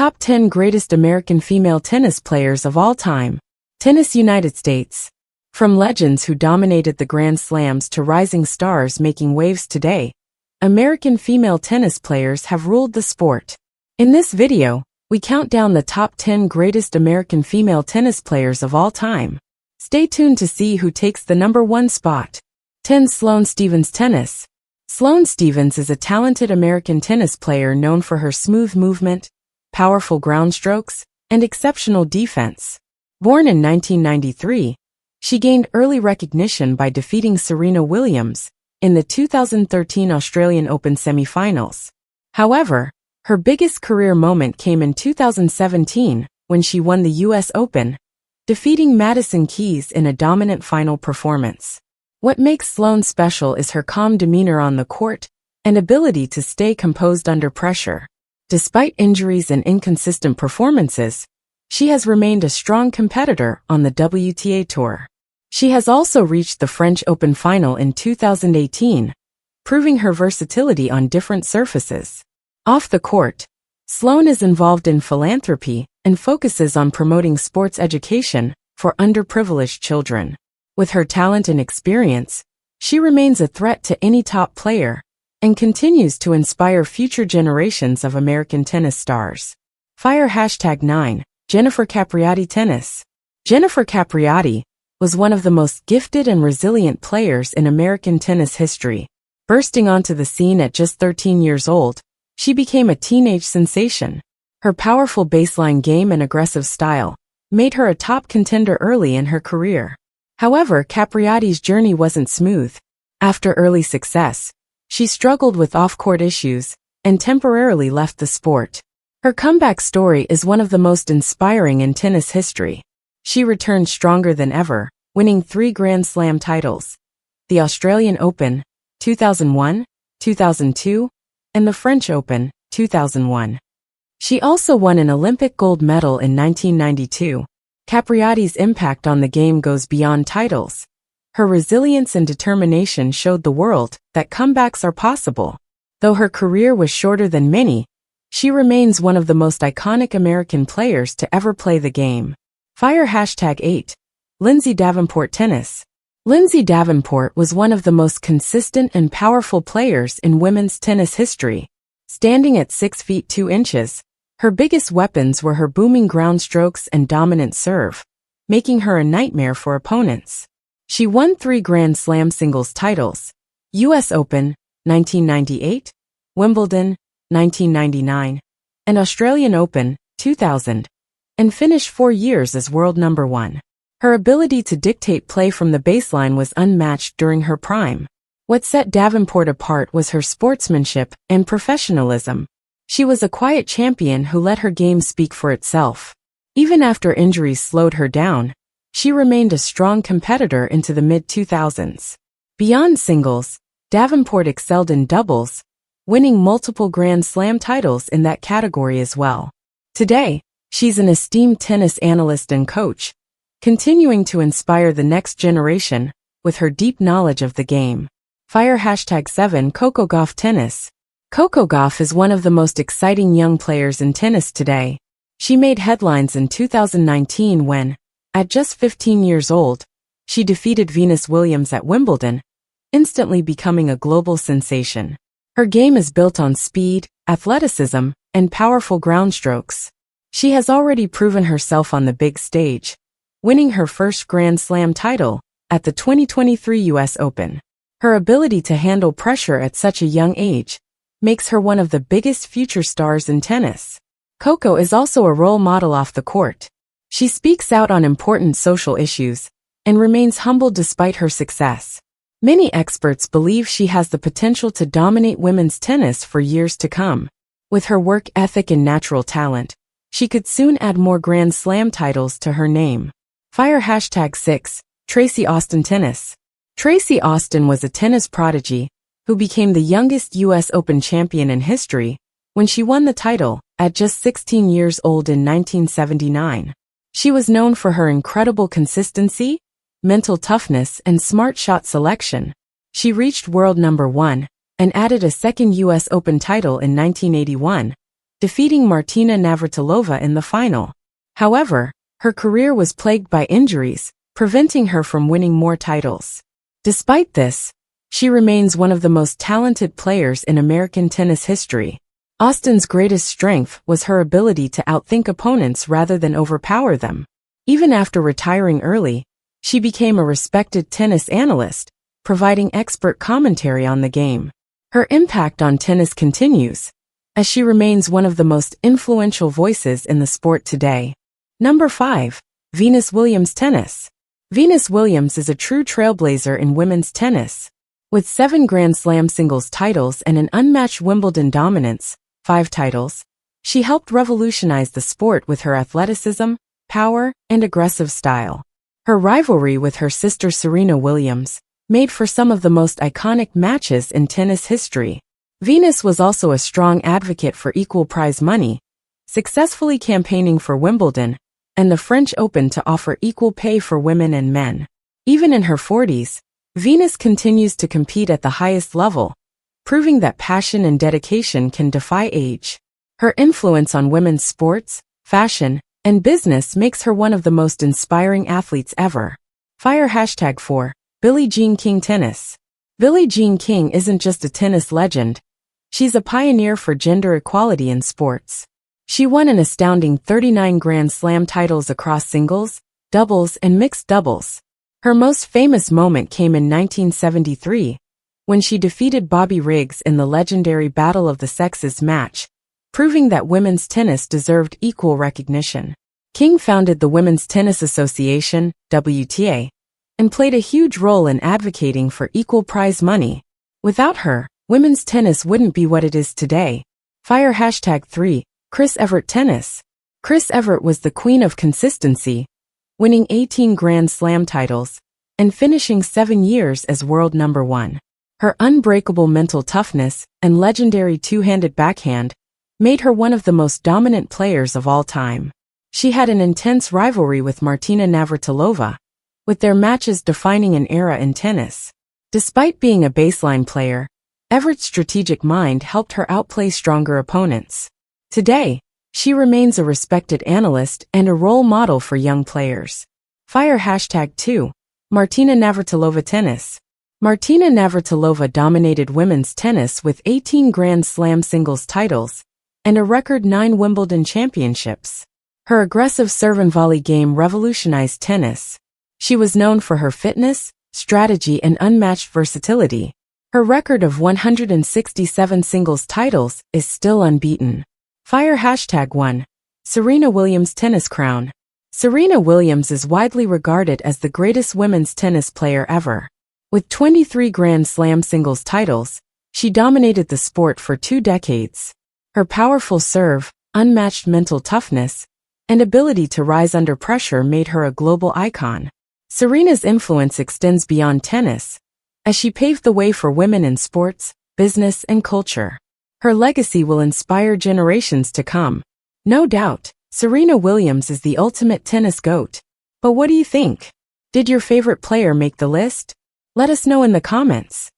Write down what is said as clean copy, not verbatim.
Top 10 Greatest American Female Tennis Players of All Time. Tennis United States. From legends who dominated the Grand Slams to rising stars making waves today, American female tennis players have ruled the sport. In this video, we count down the top 10 greatest American female tennis players of all time. Stay tuned to see who takes the number 1 spot. 10. Sloane Stevens. Tennis. Sloane Stevens is a talented American tennis player known for her smooth movement, powerful ground strokes, and exceptional defense. Born in 1993, she gained early recognition by defeating Serena Williams in the 2013 Australian Open semi-finals. However, her biggest career moment came in 2017 when she won the US Open, defeating Madison Keys in a dominant final performance. What makes Sloane special is her calm demeanor on the court and ability to stay composed under pressure. Despite injuries and inconsistent performances, she has remained a strong competitor on the WTA Tour. She has also reached the French Open final in 2018, proving her versatility on different surfaces. Off the court, Sloane is involved in philanthropy and focuses on promoting sports education for underprivileged children. With her talent and experience, she remains a threat to any top player and continues to inspire future generations of American tennis stars. Fire #9. Jennifer Capriati. Tennis. Jennifer Capriati was one of the most gifted and resilient players in American tennis history. Bursting onto the scene at just 13 years old, she became a teenage sensation. Her powerful baseline game and aggressive style made her a top contender early in her career. However, Capriati's journey wasn't smooth. After early success, she struggled with off-court issues and temporarily left the sport. Her comeback story is one of the most inspiring in tennis history. She returned stronger than ever, winning 3 Grand Slam titles: the Australian Open, 2001, 2002, and the French Open, 2001. She also won an Olympic gold medal in 1992. Capriati's impact on the game goes beyond titles. Her resilience and determination showed the world that comebacks are possible. Though her career was shorter than many, she remains one of the most iconic American players to ever play the game. Fire #8. Lindsay Davenport. Tennis. Lindsay Davenport was one of the most consistent and powerful players in women's tennis history. Standing at 6 feet 2 inches, her biggest weapons were her booming ground strokes and dominant serve, making her a nightmare for opponents. She won 3 Grand Slam singles titles: US Open, 1998, Wimbledon, 1999, and Australian Open, 2000, and finished 4 years as world number 1. Her ability to dictate play from the baseline was unmatched during her prime. What set Davenport apart was her sportsmanship and professionalism. She was a quiet champion who let her game speak for itself. Even after injuries slowed her down, she remained a strong competitor into the mid-2000s. Beyond singles, Davenport excelled in doubles, winning multiple Grand Slam titles in that category as well. Today, she's an esteemed tennis analyst and coach, continuing to inspire the next generation with her deep knowledge of the game. Fire #7. Coco Gauff. Tennis. Coco Gauff is one of the most exciting young players in tennis today. She made headlines in 2019 when, at just 15 years old, she defeated Venus Williams at Wimbledon, instantly becoming a global sensation. Her game is built on speed, athleticism, and powerful ground strokes. She has already proven herself on the big stage, winning her first Grand Slam title at the 2023 US Open. Her ability to handle pressure at such a young age makes her one of the biggest future stars in tennis. Coco is also a role model off the court. She speaks out on important social issues and remains humble despite her success. Many experts believe she has the potential to dominate women's tennis for years to come. With her work ethic and natural talent, she could soon add more Grand Slam titles to her name. Fire #6. Tracy Austin. Tennis. Tracy Austin was a tennis prodigy who became the youngest US Open champion in history when she won the title at just 16 years old in 1979. She was known for her incredible consistency, mental toughness, and smart shot selection. She reached world number 1 and added a second US Open title in 1981, defeating Martina Navratilova in the final. However, her career was plagued by injuries, preventing her from winning more titles. Despite this, she remains one of the most talented players in American tennis history. Austen's greatest strength was her ability to outthink opponents rather than overpower them. Even after retiring early, she became a respected tennis analyst, providing expert commentary on the game. Her impact on tennis continues, as she remains one of the most influential voices in the sport today. Number 5. Venus Williams Tennis. Venus Williams is a true trailblazer in women's tennis. With 7 Grand Slam singles titles and an unmatched Wimbledon dominance, 5 titles, she helped revolutionize the sport with her athleticism, power, and aggressive style. Her rivalry with her sister Serena Williams made for some of the most iconic matches in tennis history. Venus was also a strong advocate for equal prize money, successfully campaigning for Wimbledon and the French Open to offer equal pay for women and men. Even in her 40s, Venus continues to compete at the highest level, proving that passion and dedication can defy age. Her influence on women's sports, fashion, and business makes her one of the most inspiring athletes ever. Fire #4, Billie Jean King Tennis. Billie Jean King isn't just a tennis legend. She's a pioneer for gender equality in sports. She won an astounding 39 Grand Slam titles across singles, doubles, and mixed doubles. Her most famous moment came in 1973, when she defeated Bobby Riggs in the legendary Battle of the Sexes match, proving that women's tennis deserved equal recognition. King founded the Women's Tennis Association, WTA, and played a huge role in advocating for equal prize money. Without her, women's tennis wouldn't be what it is today. Fire #3, Chris Evert Tennis. Chris Evert was the queen of consistency, winning 18 Grand Slam titles and finishing 7 years as world number 1. Her unbreakable mental toughness and legendary two-handed backhand made her one of the most dominant players of all time. She had an intense rivalry with Martina Navratilova, with their matches defining an era in tennis. Despite being a baseline player, Everett's strategic mind helped her outplay stronger opponents. Today, she remains a respected analyst and a role model for young players. Fire #2, Martina Navratilova Tennis. Martina Navratilova dominated women's tennis with 18 Grand Slam singles titles and a record 9 Wimbledon championships. Her aggressive serve and volley game revolutionized tennis. She was known for her fitness, strategy, and unmatched versatility. Her record of 167 singles titles is still unbeaten. Fire #1, Serena Williams Tennis Crown. Serena Williams is widely regarded as the greatest women's tennis player ever. With 23 Grand Slam singles titles, she dominated the sport for 2 decades. Her powerful serve, unmatched mental toughness, and ability to rise under pressure made her a global icon. Serena's influence extends beyond tennis, as she paved the way for women in sports, business, and culture. Her legacy will inspire generations to come. No doubt, Serena Williams is the ultimate tennis GOAT. But what do you think? Did your favorite player make the list? Let us know in the comments.